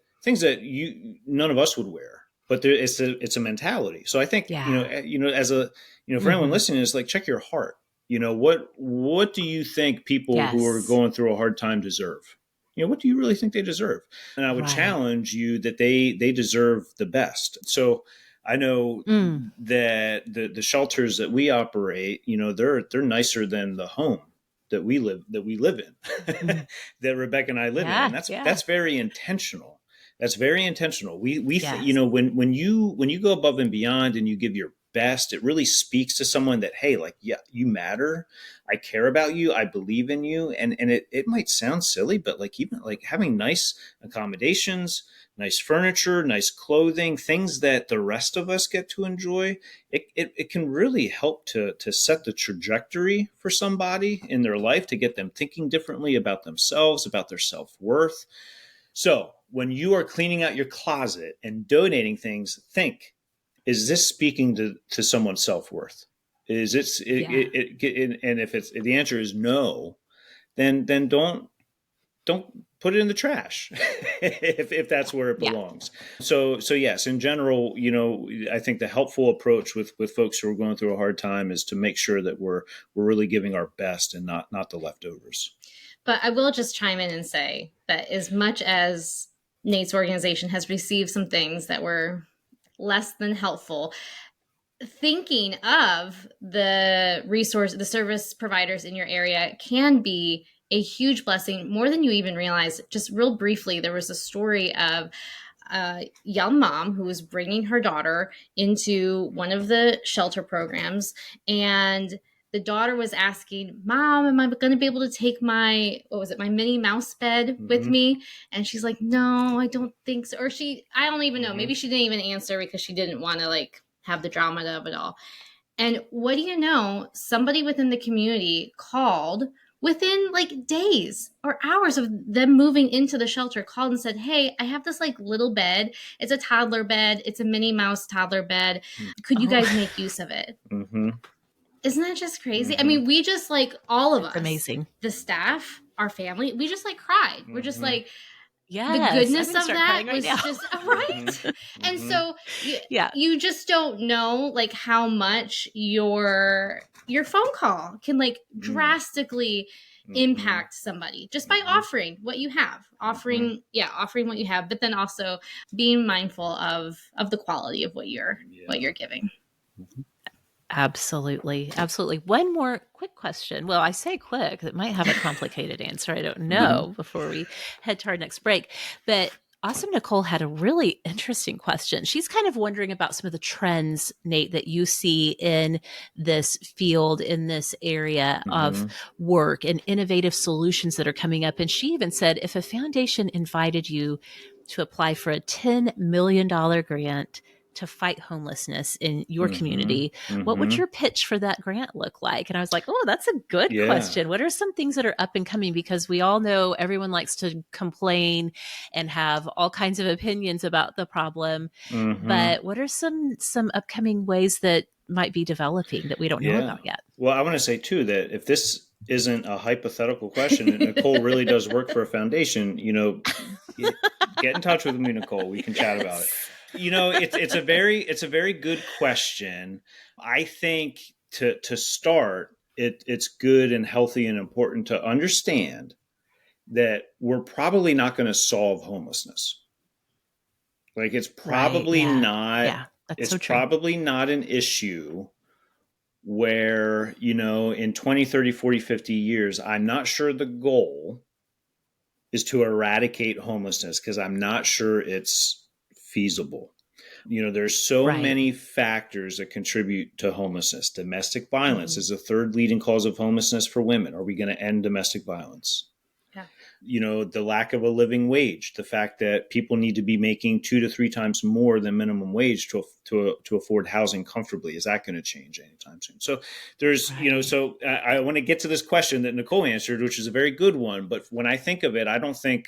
Speaker 3: none of us would wear. but it's a mentality. So I think, as a, for anyone listening, is like, check your heart. What do you think people who are going through a hard time deserve? What do you really think they deserve? And I would challenge you that they deserve the best. So I know that the shelters that we operate, they're nicer than the home that we live in, that Rebekah and I live in. And that's very intentional. That's very intentional. We when you go above and beyond and you give your best, it really speaks to someone that, hey, like, yeah, you matter. I care about you. I believe in you. And it might sound silly, but like, even like having nice accommodations, nice furniture, nice clothing, things that the rest of us get to enjoy, it can really help to set the trajectory for somebody in their life, to get them thinking differently about themselves, about their self-worth. So when you are cleaning out your closet and donating things, think, is this speaking to someone's self-worth? Is and if the answer is no, then don't put it in the trash if that's where it belongs. So yes, in general, I think the helpful approach with folks who are going through a hard time is to make sure that we're really giving our best and not the leftovers.
Speaker 2: But I will just chime in and say that as much as Nate's organization has received some things that were less than helpful, thinking of the service providers in your area can be a huge blessing, more than you even realize. Just real briefly, there was a story of a young mom who was bringing her daughter into one of the shelter programs, and the daughter was asking, Mom, am I going to be able to take my Minnie Mouse bed with me? And she's like, no, I don't think so. Or I don't even know. Maybe she didn't even answer because she didn't want to like have the drama of it all. And what do you know? Somebody within the community called within like days or hours of them moving into the shelter, called and said, hey, I have this like little bed. It's a toddler bed. It's a Minnie Mouse toddler bed. Could you guys make use of it? Isn't that just crazy? I mean, we just like all of us,
Speaker 1: amazing.
Speaker 2: The staff, our family, we just like cried. We're just like,
Speaker 1: yes,
Speaker 2: the goodness of that was just right. And so you just don't know like how much your phone call can like drastically impact somebody just by offering what you have, offering what you have, but then also being mindful of the quality of what you're giving.
Speaker 1: Absolutely. Absolutely. One more quick question. Well, I say quick, it might have a complicated answer. I don't know before we head to our next break. But Awesome Nicole had a really interesting question. She's kind of wondering about some of the trends, Nate, that you see in this field, in this area of work and innovative solutions that are coming up. And she even said, if a foundation invited you to apply for a $10 million grant to fight homelessness in your community, what would your pitch for that grant look like? And I was like, oh, that's a good question. What are some things that are up and coming? Because we all know everyone likes to complain and have all kinds of opinions about the problem. But what are some upcoming ways that might be developing that we don't know about yet?
Speaker 3: Well, I want to say too, that if this isn't a hypothetical question and Nicole really does work for a foundation, get in touch with me, Nicole. We can chat about it. It's a very good question. I think to start, it's good and healthy and important to understand that we're probably not going to solve homelessness. Like it's probably not.
Speaker 1: Yeah, that's
Speaker 3: it's
Speaker 1: so true.
Speaker 3: probably not an issue where, in 20, 30, 40, 50 years, I'm not sure the goal is to eradicate homelessness, because I'm not sure it's feasible. There's so many factors that contribute to homelessness. Domestic violence is the third leading cause of homelessness for women. Are we going to end domestic violence? The lack of a living wage, the fact that people need to be making 2 to 3 times more than minimum wage to afford housing comfortably. Is that going to change anytime soon? So there's, so I want to get to this question that Nicole answered, which is a very good one. But when I think of it, I don't think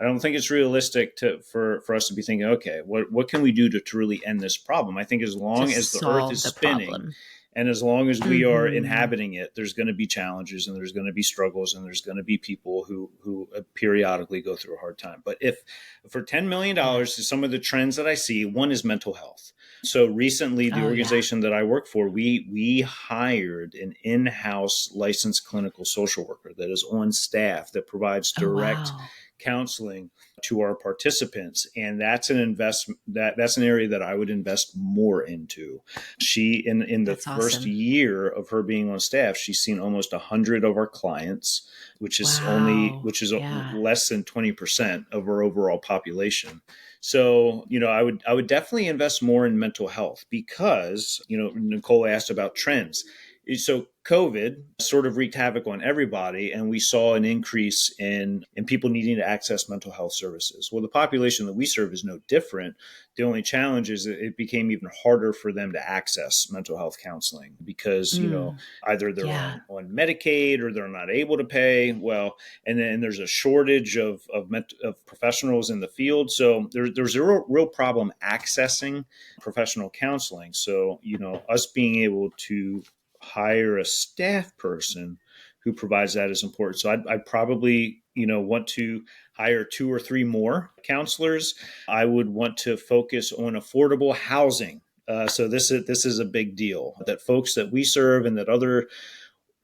Speaker 3: it's realistic for us to be thinking, okay, what can we do to really end this problem? I think as long as the earth is spinning And as long as we are inhabiting it, there's going to be challenges and there's going to be struggles and there's going to be people who periodically go through a hard time. But if for $10 million, some of the trends that I see, one is mental health. So recently, the organization that I work for, we hired an in-house licensed clinical social worker that is on staff that provides direct counseling to our participants. And that's an investment that's an area that I would invest more into. She, in the first year of her being on staff, she's seen almost 100 of our clients, which is less than 20% of our overall population. So, I would definitely invest more in mental health because, Nicole asked about trends. So COVID sort of wreaked havoc on everybody, and we saw an increase in people needing to access mental health services. Well, the population that we serve is no different. The only challenge is that it became even harder for them to access mental health counseling because, either they're on Medicaid or they're not able to pay. Well, and then there's a shortage of professionals in the field. So there's a real problem accessing professional counseling. So, us being able to hire a staff person who provides that is important. So I'd probably, want to hire 2 or 3 more counselors. I would want to focus on affordable housing. So this is a big deal that folks that we serve and that other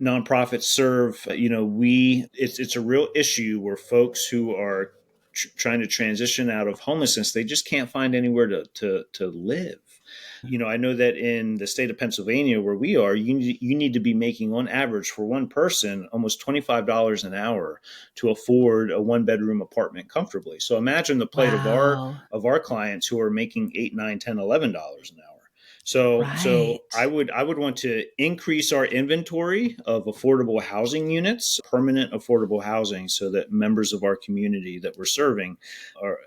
Speaker 3: nonprofits serve. It's a real issue where folks who are trying to transition out of homelessness, they just can't find anywhere to live. I know that in the state of Pennsylvania where we are, you need to be making on average for one person almost $25 an hour to afford a 1-bedroom apartment comfortably. So imagine the plight of our clients who are making $8, $9, $10, $11 an hour. So I would want to increase our inventory of affordable housing units, permanent affordable housing, so that members of our community that we're serving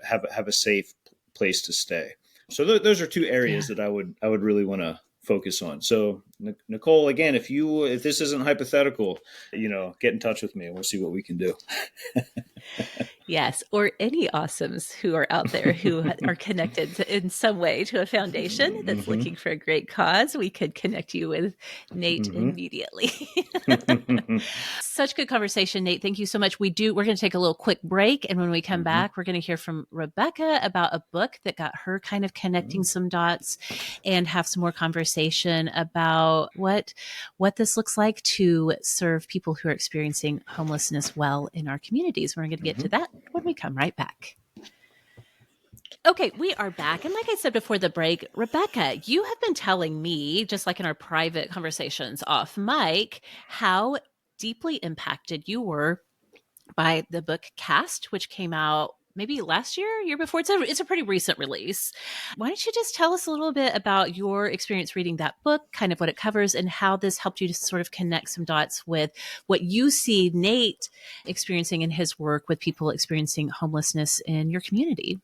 Speaker 3: have a safe place to stay. So those are 2 areas that I would really want to focus on. So Nicole, again, if this isn't hypothetical, get in touch with me and we'll see what we can do.
Speaker 1: Yes, or any awesomes who are out there who are connected in some way to a foundation that's looking for a great cause. We could connect you with Nate immediately. Such good conversation, Nate. Thank you so much. We're going to take a little quick break. And when we come back, we're going to hear from Rebekah about a book that got her kind of connecting some dots and have some more conversation about what this looks like to serve people who are experiencing homelessness well in our communities. We're going to get to that when we come right back. Okay, we are back. And like I said before the break, Rebekah, you have been telling me, just like in our private conversations off mic, how deeply impacted you were by the book Cast, which came out maybe last year before. It's a pretty recent release. Why don't you just tell us a little bit about your experience reading that book, kind of what it covers, and how this helped you to sort of connect some dots with what you see Nate experiencing in his work with people experiencing homelessness in your community?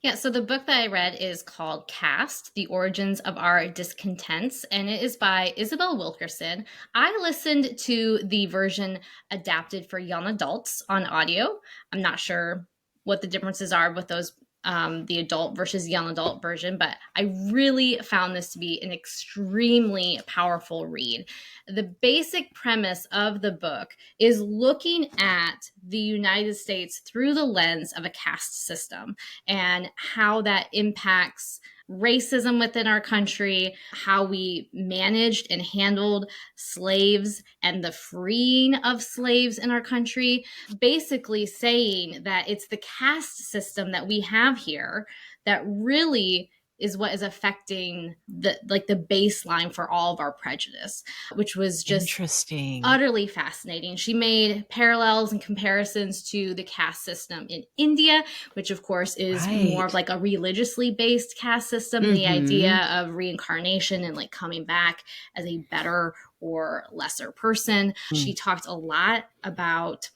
Speaker 2: Yeah, so the book that I read is called Cast, The Origins of Our Discontents, and it is by Isabel Wilkerson. I listened to the version adapted for young adults on audio. I'm not sure what the differences are with those, the adult versus young adult version, but I really found this to be an extremely powerful read. The basic premise of the book is looking at the United States through the lens of a caste system and how that impacts racism within our country, how we managed and handled slaves and the freeing of slaves in our country, basically saying that it's the caste system that we have here that really is what is affecting the baseline for all of our prejudice, which was just
Speaker 1: interesting,
Speaker 2: utterly fascinating. She made parallels and comparisons to the caste system in India, which of course is more of like a religiously based caste system, the idea of reincarnation and like coming back as a better or lesser person. She talked a lot about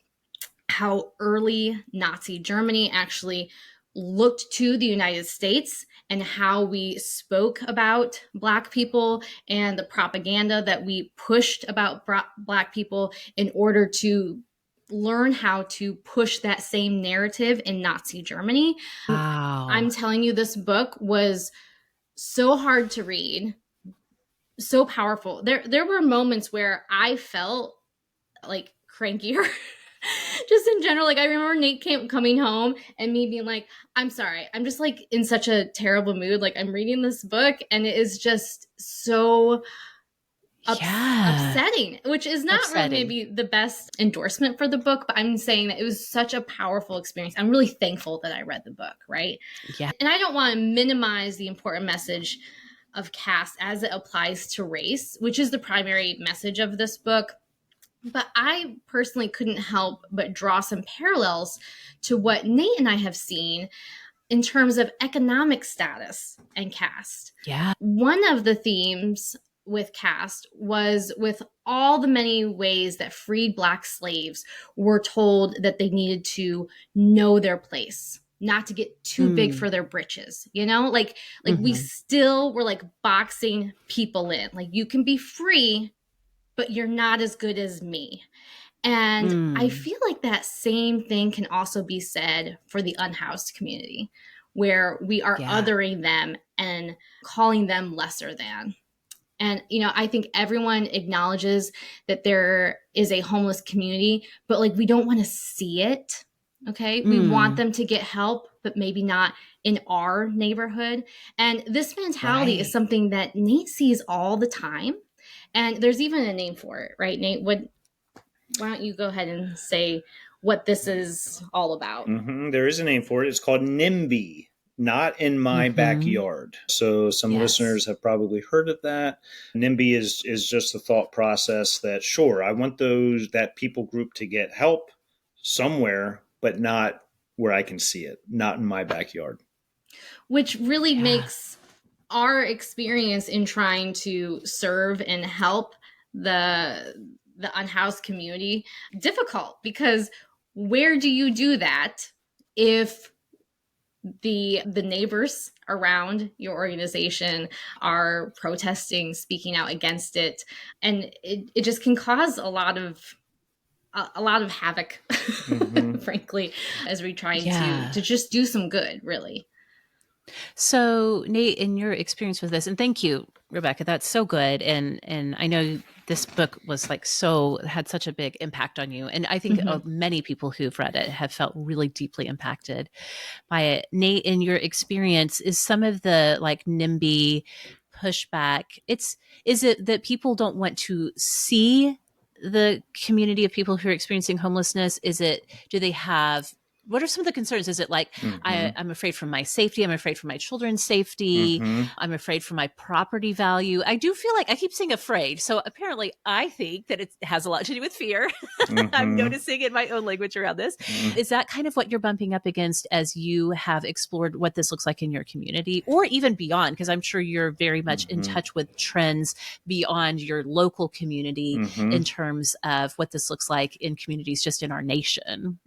Speaker 2: how early Nazi Germany actually looked to the United States and how we spoke about Black people and the propaganda that we pushed about Black people in order to learn how to push that same narrative in Nazi Germany.
Speaker 1: Wow.
Speaker 2: I'm telling you, this book was so hard to read, so powerful. There were moments where I felt like crankier. Just in general, like I remember Nate coming home and me being like, I'm sorry, I'm just like in such a terrible mood. Like I'm reading this book and it is just so upsetting, which is not really maybe the best endorsement for the book, but I'm saying that it was such a powerful experience. I'm really thankful that I read the book, right?
Speaker 1: Yeah.
Speaker 2: And I don't want to minimize the important message of caste as it applies to race, which is the primary message of this book. But I personally couldn't help but draw some parallels to what Nate and I have seen in terms of economic status and caste.
Speaker 1: Yeah.
Speaker 2: One of the themes with caste was with all the many ways that freed Black slaves were told that they needed to know their place, not to get too big for their britches, you know, like we still were like boxing people in, like you can be free, but you're not as good as me. And I feel like that same thing can also be said for the unhoused community, where we are othering them and calling them lesser than. And, you know, I think everyone acknowledges that there is a homeless community, but like we don't want to see it. Okay. We want them to get help, but maybe not in our neighborhood. And this mentality is something that Nate sees all the time. And there's even a name for it, right, Nate? Why don't you go ahead and say what this is all about?
Speaker 3: There is a name for it. It's called NIMBY, not in my backyard. So some listeners have probably heard of that. NIMBY is just a thought process that, sure, I want that people group to get help somewhere, but not where I can see it, not in my backyard.
Speaker 2: Which really makes our experience in trying to serve and help the unhoused community difficult, because where do you do that if the neighbors around your organization are protesting, speaking out against it, and it just can cause a lot of havoc, frankly, as we try to just do some good, really.
Speaker 1: So, Nate, in your experience with this, and thank you, Rebekah, that's so good. And I know this book was had such a big impact on you. And I think many people who've read it have felt really deeply impacted by it. Nate, in your experience, is some of the NIMBY pushback, is it that people don't want to see the community of people who are experiencing homelessness? What are some of the concerns? Is it I'm afraid for my safety? I'm afraid for my children's safety. I'm afraid for my property value. I do feel like I keep saying afraid. So apparently I think that it has a lot to do with fear. I'm noticing in my own language around this. Is that kind of what you're bumping up against as you have explored what this looks like in your community, or even beyond? Because I'm sure you're very much in touch with trends beyond your local community in terms of what this looks like in communities just in our nation.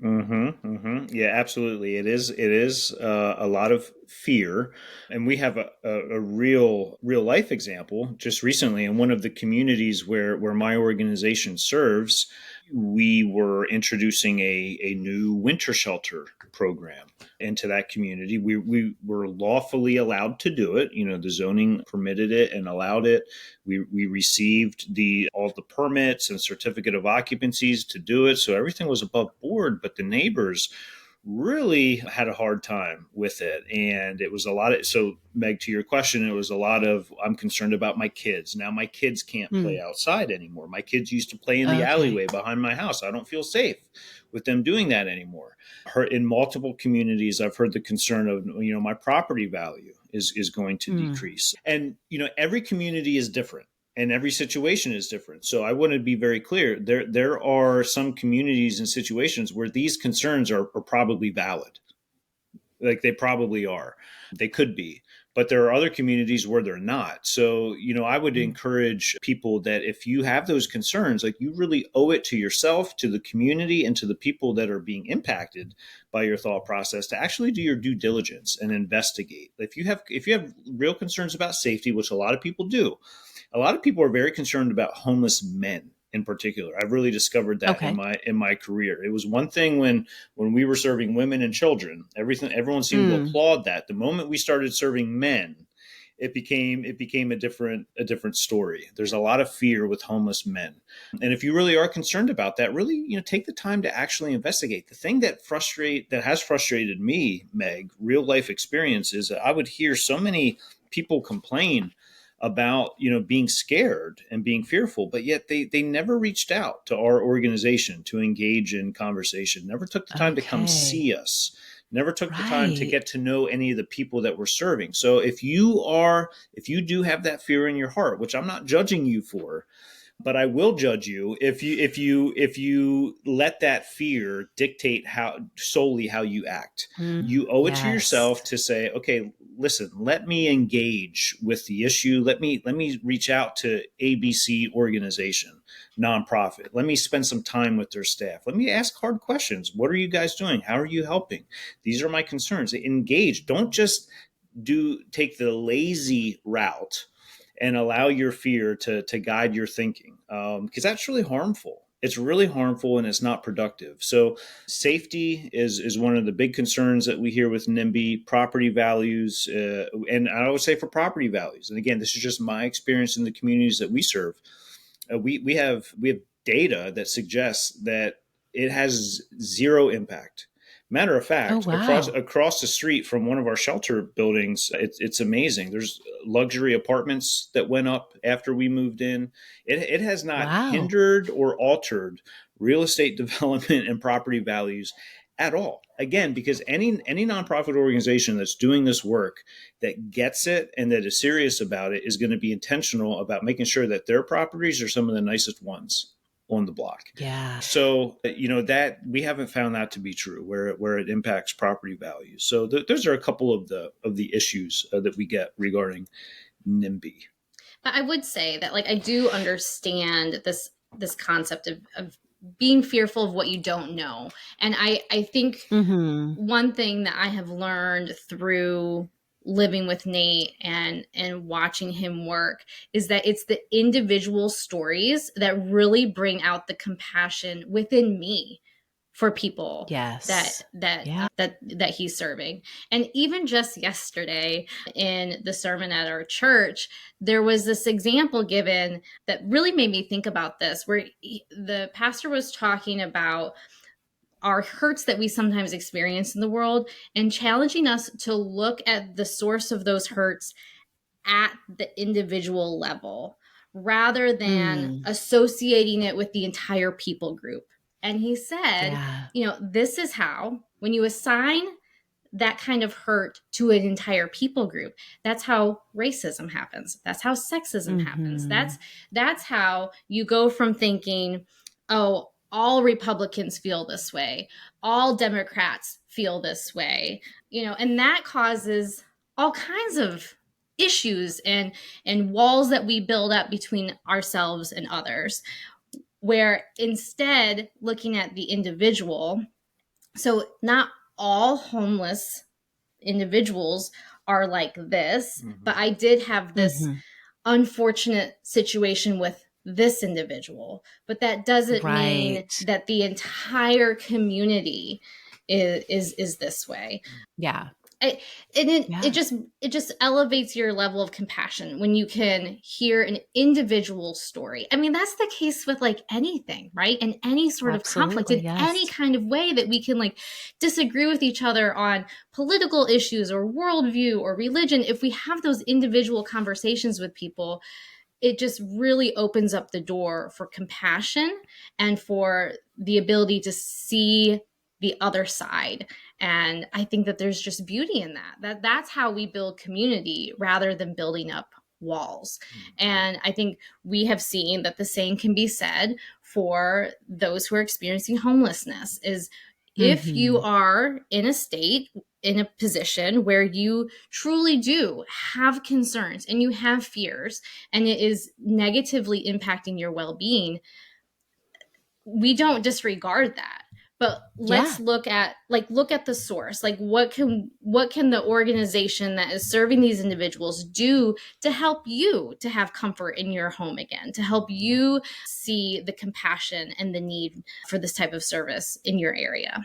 Speaker 3: Yeah, absolutely. It is a lot of fear. And we have a real life example just recently in one of the communities where my organization serves. We were introducing a new winter shelter program into that community. We were lawfully allowed to do it. You know, the zoning permitted it and allowed it. We received all the permits and certificate of occupancies to do it. So everything was above board, but the neighbors really had a hard time with it. And it was so Meg, to your question, it was a lot of, I'm concerned about my kids. Now my kids can't play outside anymore. My kids used to play in the alleyway behind my house. I don't feel safe with them doing that anymore. In multiple communities, I've heard the concern of, my property value is going to decrease. And, every community is different. And every situation is different. So I want to be very clear. There are some communities and situations where these concerns are probably valid. Like they probably are. They could be. But there are other communities where they're not. So, I would encourage people that if you have those concerns, you really owe it to yourself, to the community, and to the people that are being impacted by your thought process to actually do your due diligence and investigate. If you have real concerns about safety, which a lot of people do, a lot of people are very concerned about homeless men in particular. I've really discovered that in my career. It was one thing when we were serving women and children, everyone seemed to applaud that. The moment we started serving men, it became a different story. There's a lot of fear with homeless men. And if you really are concerned about that, really, take the time to actually investigate. The thing that has frustrated me, Meg, real life experience, is that I would hear so many people complain about being scared and being fearful, but yet they never reached out to our organization to engage in conversation, never took the time to come see us, never took the time to get to know any of the people that we're serving. So if you do have that fear in your heart, which I'm not judging you for, but I will judge you if you let that fear dictate solely how you act. You owe it to yourself to say, okay, listen, let me engage with the issue. Let me reach out to ABC organization, nonprofit. Let me spend some time with their staff. Let me ask hard questions. What are you guys doing? How are you helping? These are my concerns. Engage. Don't just take the lazy route and allow your fear to guide your thinking, because that's really harmful. It's really harmful and it's not productive. So safety is one of the big concerns that we hear with NIMBY. Property values, and I always say for property values, and again, this is just my experience in the communities that we serve. We have data that suggests that it has zero impact. Matter of fact, across the street from one of our shelter buildings, it's amazing. There's luxury apartments that went up after we moved in. It has not hindered or altered real estate development and property values at all. Again, because any nonprofit organization that's doing this work, that gets it and that is serious about it, is going to be intentional about making sure that their properties are some of the nicest ones on the block.
Speaker 1: Yeah.
Speaker 3: So, that we haven't found that to be true where it impacts property values. So those are a couple of the issues that we get regarding NIMBY.
Speaker 2: But I would say that, I do understand this concept of being fearful of what you don't know. And I think one thing that I have learned through living with Nate and watching him work is that it's the individual stories that really bring out the compassion within me for people that he's serving. And even just yesterday in the sermon at our church, there was this example given that really made me think about this, where the pastor was talking about our hurts that we sometimes experience in the world and challenging us to look at the source of those hurts at the individual level rather than associating it with the entire people group. And he said, this is how, when you assign that kind of hurt to an entire people group, that's how racism happens. That's how sexism happens. That's how you go from thinking, oh, all Republicans feel this way, all Democrats feel this way, and that causes all kinds of issues and walls that we build up between ourselves and others, where instead looking at the individual. So not all homeless individuals are like this, but I did have this unfortunate situation with this individual, but that doesn't mean that the entire community is this way. It just elevates your level of compassion when you can hear an individual story. I mean, that's the case with anything, right? And any sort of conflict in any kind of way that we can disagree with each other on political issues or worldview or religion. If we have those individual conversations with people, it just really opens up the door for compassion and for the ability to see the other side. And I think that there's just beauty in that's how we build community rather than building up walls. And I think we have seen that the same can be said for those who are experiencing homelessness. Is if you are in a position where you truly do have concerns and you have fears and it is negatively impacting your well-being, we don't disregard that. But let's look at the source. What can the organization that is serving these individuals do to help you to have comfort in your home again, to help you see the compassion and the need for this type of service in your area?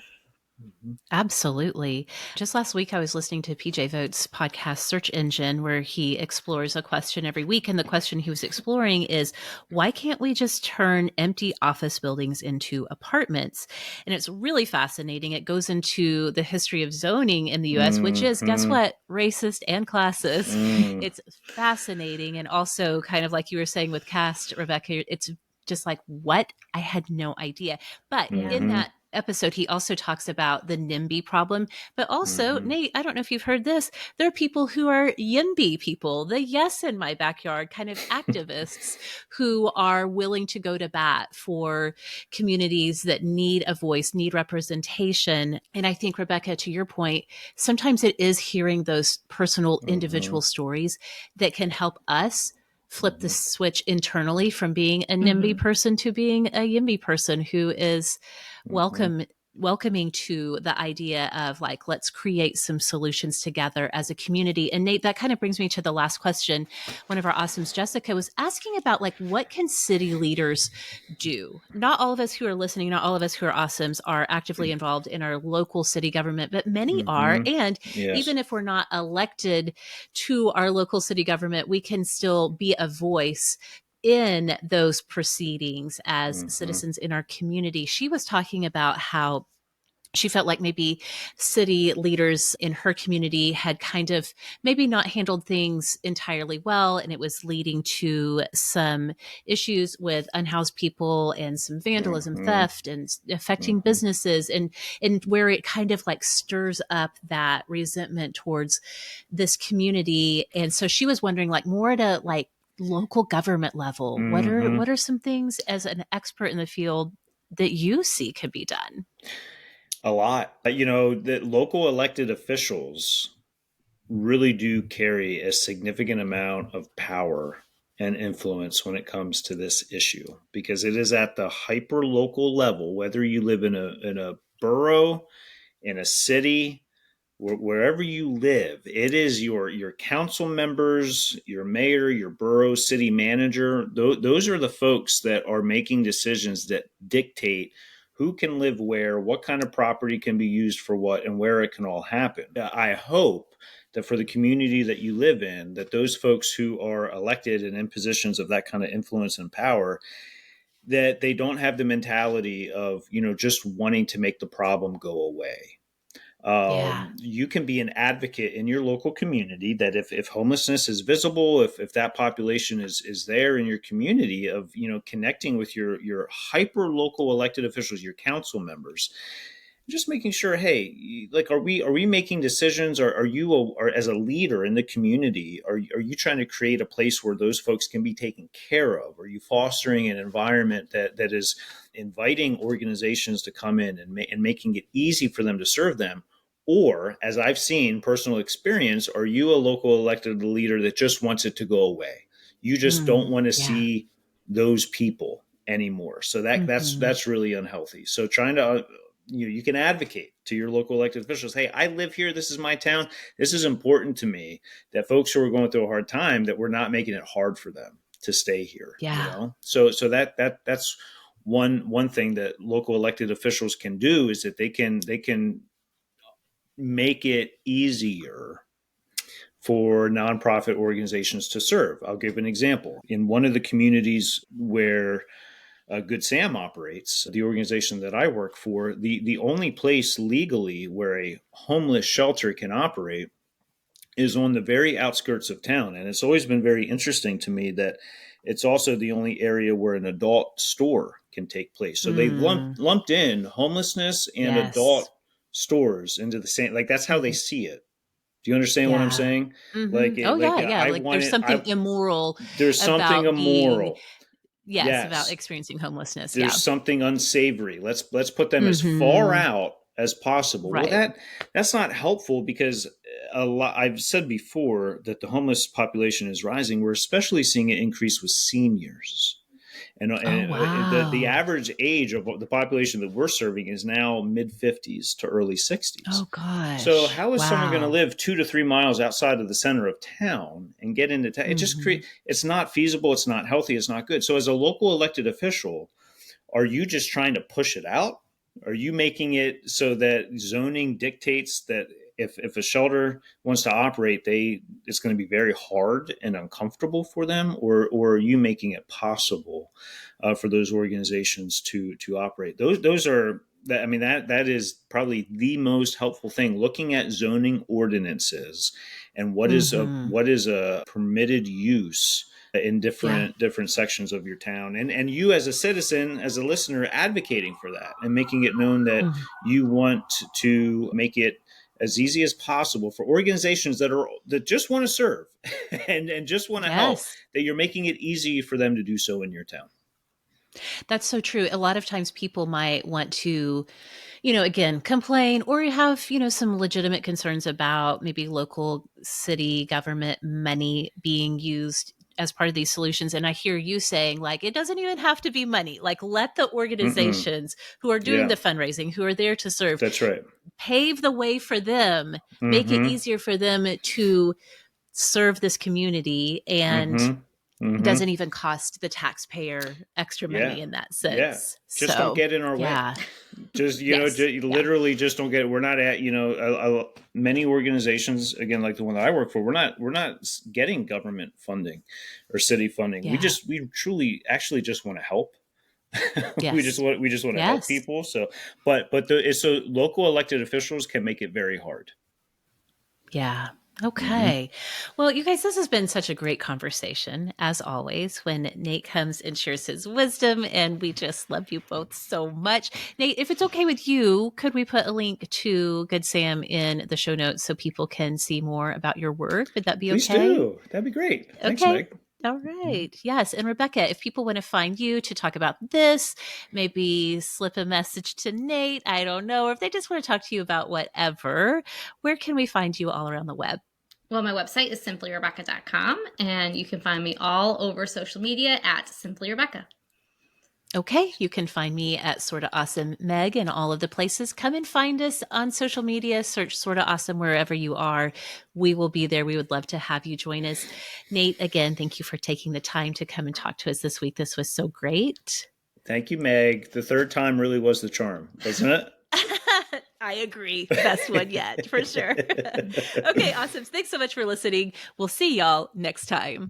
Speaker 1: Absolutely. Just last week, I was listening to PJ Vote's podcast, Search Engine, where he explores a question every week. And the question he was exploring is, why can't we just turn empty office buildings into apartments? And it's really fascinating. It goes into the history of zoning in the US, which is, guess what? Racist and classist. It's fascinating. And also, kind of like you were saying with Cast, Rebekah, it's just like, what? I had no idea. But in that episode, he also talks about the NIMBY problem, but also, Nate, I don't know if you've heard this. There are people who are YIMBY people, the yes in my backyard kind of activists who are willing to go to bat for communities that need a voice, need representation. And I think, Rebekah, to your point, sometimes it is hearing those personal individual stories that can help us flip the switch internally from being a NIMBY person to being a YIMBY person who is welcoming to the idea of like, let's create some solutions together as a community. And Nate, that kind of brings me to the last question. One of our awesomes, Jessica, was asking about like, what can city leaders do? Not all of us who are listening, not all of us who are awesomes are actively involved in our local city government, but many are. And even if we're not elected to our local city government, we can still be a voice in those proceedings as citizens in our community. She was talking about how she felt like maybe city leaders in her community had kind of maybe not handled things entirely well, and it was leading to some issues with unhoused people and some vandalism, theft, and affecting businesses, and where it kind of like stirs up that resentment towards this community. And so she was wondering, like, more at a like local government level, what are some things as an expert in the field that you see could be done?
Speaker 3: A lot. That local elected officials really do carry a significant amount of power and influence when it comes to this issue, because it is at the hyper local level, whether you live in a borough, in a city, wherever you live. It is your council members, your mayor, your borough city manager. Those are the folks that are making decisions that dictate who can live where, what kind of property can be used for what, and where it can all happen. I hope that for the community that you live in, that those folks who are elected and in positions of that kind of influence and power, that they don't have the mentality of, just wanting to make the problem go away. You can be an advocate in your local community, that if homelessness is visible, if that population is there in your community, of connecting with your hyper local elected officials, your council members, just making sure, hey, like, are we making decisions, or are you or as a leader in the community, are you trying to create a place where those folks can be taken care of? Are you fostering an environment that is inviting organizations to come in and making it easy for them to serve them? Or, as I've seen personal experience, are you a local elected leader that just wants it to go away? You just don't want to see those people anymore. So that's really unhealthy. So trying to you can advocate to your local elected officials, hey, I live here, this is my town, this is important to me, that folks who are going through a hard time, that we're not making it hard for them to stay here. So that's one thing that local elected officials can do, is that they can make it easier for nonprofit organizations to serve. I'll give an example. In one of the communities where Good Sam operates, the organization that I work for, the only place legally where a homeless shelter can operate is on the very outskirts of town. And it's always been very interesting to me that it's also the only area where an adult store can take place. So they've lumped in homelessness and adult stores into the same, like, that's how they see it. Do you understand what I'm saying?
Speaker 1: Like there's something immoral.
Speaker 3: There's something immoral.
Speaker 1: Yes, about experiencing homelessness.
Speaker 3: There's something unsavory. Let's put them as far out as possible.
Speaker 1: Right.
Speaker 3: Well, that's not helpful, because I've said before that the homeless population is rising. We're especially seeing it increase with seniors. And the average age of the population that we're serving is now mid-50s to early 60s.
Speaker 1: Oh, gosh.
Speaker 3: So how is someone going to live 2 to 3 miles outside of the center of town and get into town? It just it's not feasible. It's not healthy. It's not good. So as a local elected official, are you just trying to push it out? Are you making it so that zoning dictates that if a shelter wants to operate, it's going to be very hard and uncomfortable for them, or are you making it possible for those organizations to operate? Those are that. I mean, that is probably the most helpful thing. Looking at zoning ordinances and what is a permitted use in different sections of your town, and you as a citizen, as a listener, advocating for that and making it known that you want to make it as easy as possible for organizations that just want to serve and just want to help, that you're making it easy for them to do so in your town.
Speaker 1: That's so true. A lot of times people might want to, again, complain or have, some legitimate concerns about maybe local city government money being used as part of these solutions. And I hear you saying, like, it doesn't even have to be money. Like, let the organizations who are doing the fundraising, who are there to serve,
Speaker 3: that's right,
Speaker 1: pave the way for them, make it easier for them to serve this community, and it doesn't even cost the taxpayer extra money in that sense.
Speaker 3: Yeah. Just don't get in our way. Just, literally just don't get, we're not at, many organizations, again, like the one that I work for, we're not getting government funding or city funding. We truly actually just want to help. We just want to help people. So, but so local elected officials can make it very hard.
Speaker 1: Yeah. Okay. Well, you guys, this has been such a great conversation, as always, when Nate comes and shares his wisdom, and we just love you both so much. Nate, if it's okay with you, could we put a link to Good Sam in the show notes so people can see more about your work? Would that be okay?
Speaker 3: Please do. That'd be great. Thanks, Meg.
Speaker 1: All right. Yes. And Rebekah, if people want to find you to talk about this, maybe slip a message to Nate, I don't know, or if they just want to talk to you about whatever, where can we find you all around the web?
Speaker 2: Well, my website is simplyrebekah.com, and you can find me all over social media at Simply Rebekah.
Speaker 1: Okay, you can find me at Sorta Awesome Meg in all of the places. Come and find us on social media. Search Sorta Awesome wherever you are. We will be there. We would love to have you join us. Nate, again, thank you for taking the time to come and talk to us this week. This was so great.
Speaker 3: Thank you, Meg. The third time really was the charm, wasn't it?
Speaker 1: I agree. Best one yet, for sure. Okay, awesome. Thanks so much for listening. We'll see y'all next time.